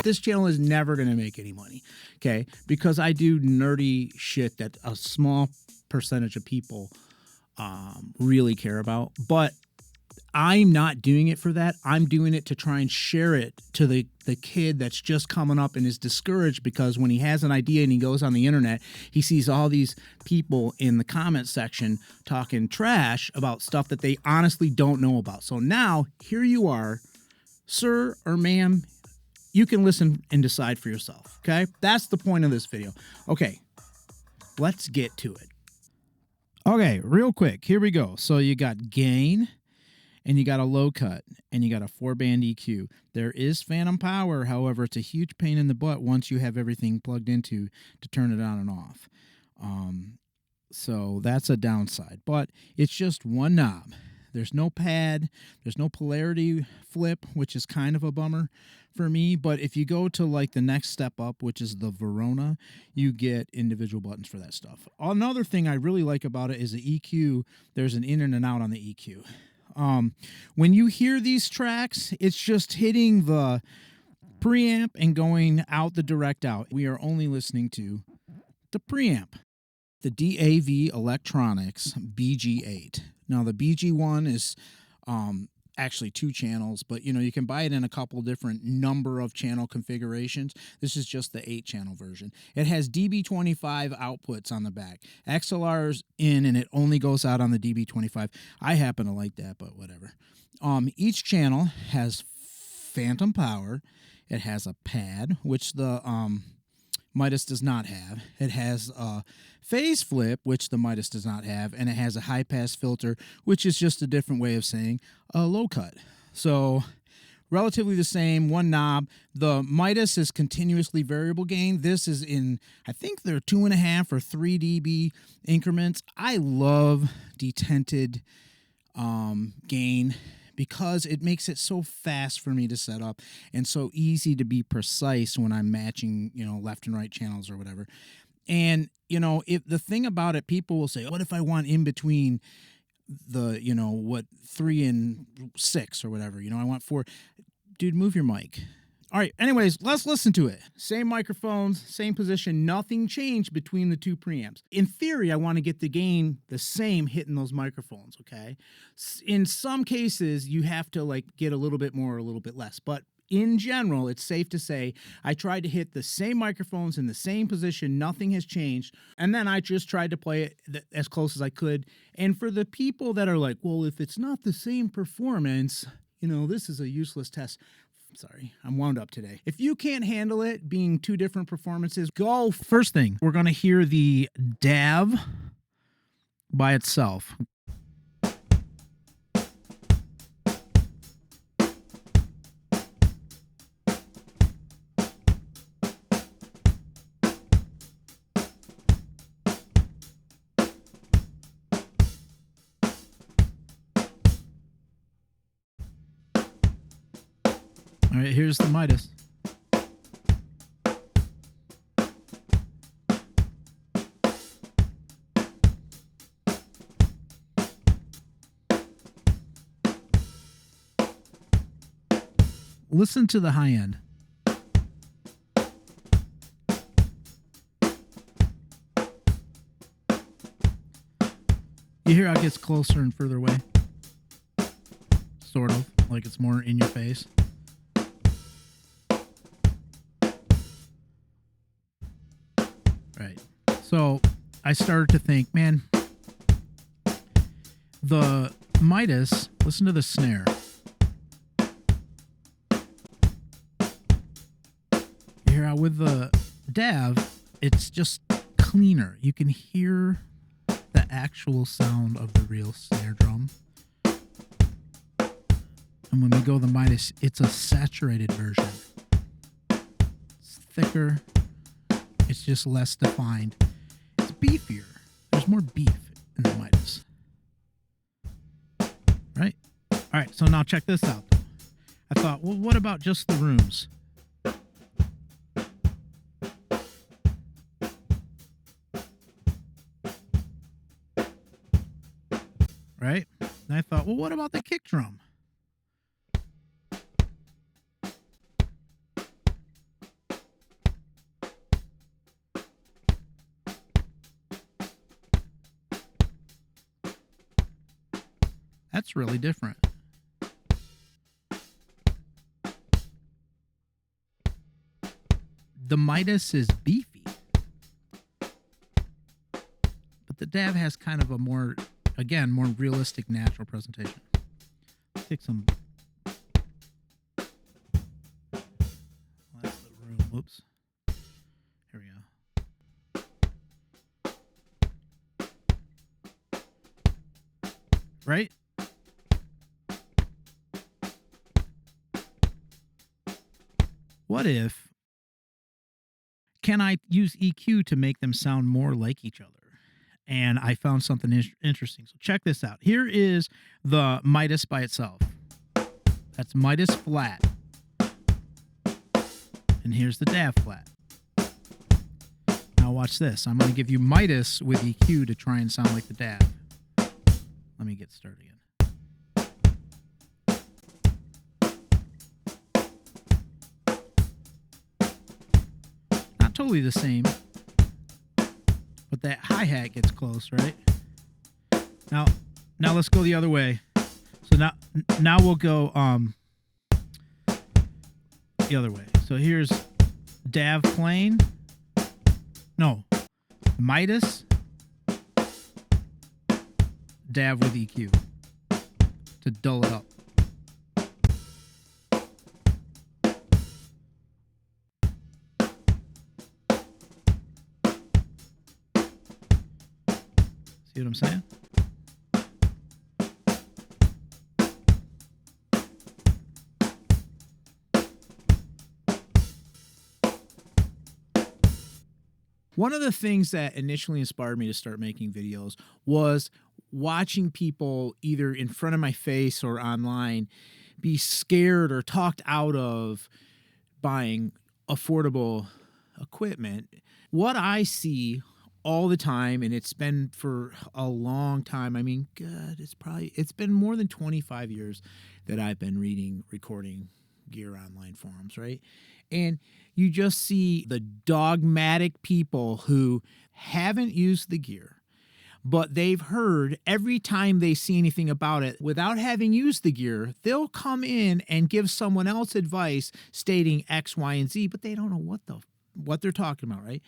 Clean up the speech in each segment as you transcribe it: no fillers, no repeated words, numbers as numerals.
This channel is never going to make any money, okay? Because I do nerdy shit that a small percentage of people really care about. But I'm not doing it for that. I'm doing it to try and share it to the kid that's just coming up and is discouraged because when he has an idea and he goes on the internet, he sees all these people in the comment section talking trash about stuff that they honestly don't know about. So now, here you are, sir or ma'am, you can listen and decide for yourself, okay? That's the point of this video. Okay, let's get to it. Okay, real quick, here we go. So you got gain, and you got a low cut, and you got a 4-band EQ. There is phantom power, however, it's a huge pain in the butt once you have everything plugged into to turn it on and off. So that's a downside, but it's just one knob. There's no pad, there's no polarity flip, which is kind of a bummer for me, but if you go to like the next step up, which is the Verona, you get individual buttons for that stuff. Another thing I really like about it is the EQ. There's an in and an out on the EQ. When you hear these tracks, it's just hitting the preamp and going out the direct out. We are only listening to the preamp, the DAV Electronics BG8. Now the BG1 is actually 2 channels, but you know, you can buy it in a couple different number of channel configurations. This is just the 8-channel version. It has DB25 outputs on the back. XLR's in and it only goes out on the DB25. I happen to like that, but whatever. Each channel has phantom power. It has a pad, which the Midas does not have. It has a phase flip, which the Midas does not have, and it has a high-pass filter, which is just a different way of saying a low cut. So relatively the same, one knob. The Midas is continuously variable gain. This is in, I think they're 2.5 or 3 dB increments. I love detented gain because it makes it so fast for me to set up and so easy to be precise when I'm matching, you know, left and right channels or whatever. And, you know, if the thing about it, people will say, what if I want in between the, you know, what, 3 and 6 or whatever, you know, I want 4. Dude, move your mic. All right, anyways, let's listen to it. Same microphones, same position, nothing changed between the 2 preamps. In theory, I want to get the gain the same hitting those microphones, okay? In some cases, you have to like get a little bit more or a little bit less, but in general, it's safe to say I tried to hit the same microphones in the same position, nothing has changed, and then I just tried to play it as close as I could. And for the people that are like, well, if it's not the same performance, you know, this is a useless test. Sorry, I'm wound up today. If you can't handle it being 2 different performances, go. First thing, we're going to hear the DAV by itself. All right, here's the Midas. Listen to the high end. You hear how it gets closer and further away? Sort of, like it's more in your face. Right. So I started to think, man, the Midas, listen to the snare. You hear how with the DAV, it's just cleaner. You can hear the actual sound of the real snare drum. And when we go the Midas, it's a saturated version. It's thicker. It's just less defined. It's beefier. There's more beef in the Midas. Right? All right, so now check this out. I thought, well, what about just the rooms? Right? And I thought, well, what about the kick drum? That's really different. The Midas is beefy, but the DAV has kind of a more, again, more realistic, natural presentation. Take some. That's the room. Whoops. Here we go. Right? What if, can I use EQ to make them sound more like each other? And I found something interesting. So check this out. Here is the Midas by itself. That's Midas flat. And here's the DAV flat. Now watch this. I'm going to give you Midas with EQ to try and sound like the DAV. Let me get started again. Not totally the same, but that hi-hat gets close, right? Now let's go the other way. So now we'll go the other way. So here's DAV plain. No, Midas, DAV with EQ to dull it up. See what I'm saying? One of the things that initially inspired me to start making videos was watching people either in front of my face or online be scared or talked out of buying affordable equipment. What I see all the time, and it's been for a long time, I mean, God, it's been more than 25 years that I've been reading recording gear online forums, right? And you just see the dogmatic people who haven't used the gear, but they've heard every time they see anything about it without having used the gear, they'll come in and give someone else advice stating X, Y, and Z, but they don't know what they're talking about, right?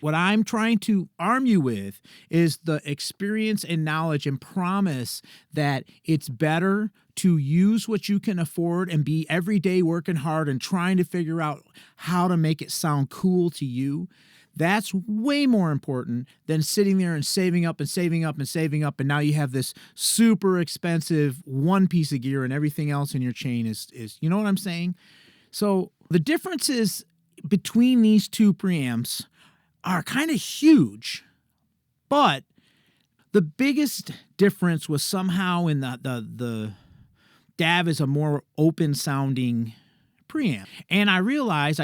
What I'm trying to arm you with is the experience and knowledge and promise that it's better to use what you can afford and be every day working hard and trying to figure out how to make it sound cool to you. That's way more important than sitting there and saving up and saving up and saving up. And now you have this super expensive one piece of gear and everything else in your chain is you know what I'm saying? So the differences between these two preamps are kind of huge, but the biggest difference was somehow in the DAV is a more open sounding preamp. And I realized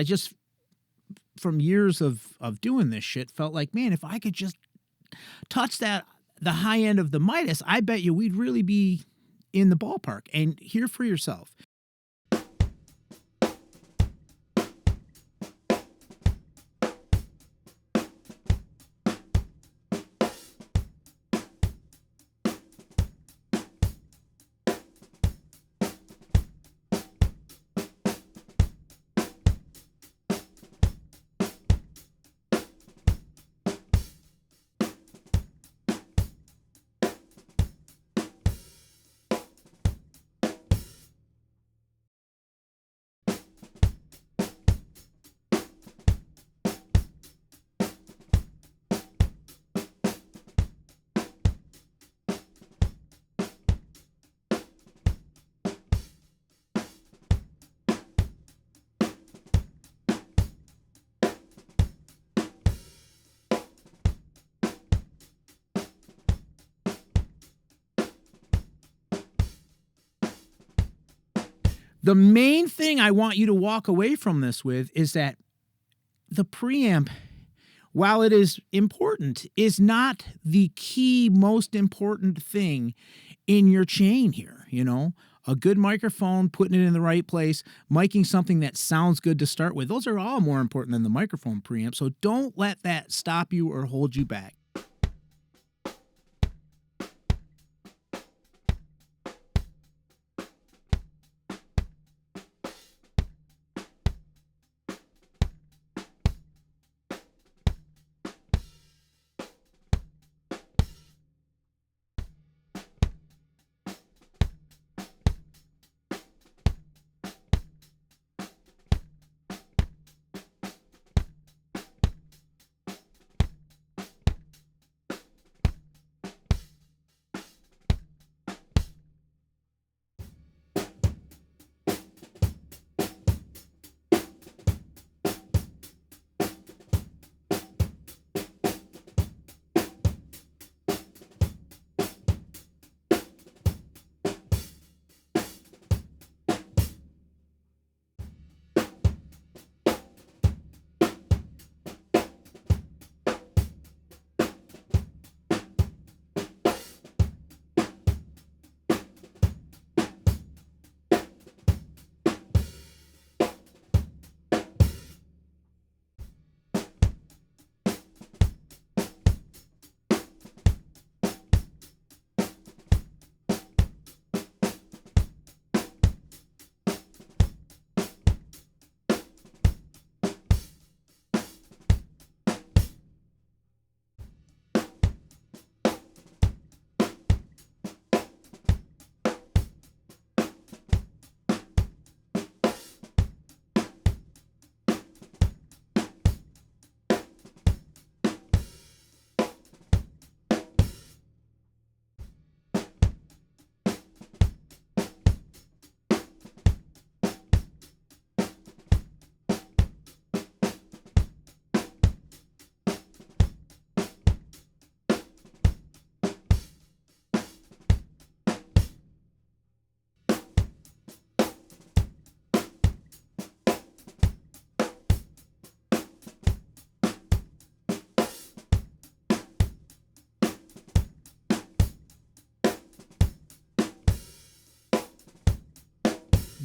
from years of doing this shit, felt like, man, if I could just touch the high end of the Midas, I bet you we'd really be in the ballpark. And hear for yourself. The main thing I want you to walk away from this with is that the preamp, while it is important, is not the key most important thing in your chain here, you know? A good microphone, putting it in the right place, miking something that sounds good to start with. Those are all more important than the microphone preamp, so don't let that stop you or hold you back.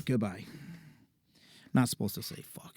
Goodbye. Not supposed to say fuck.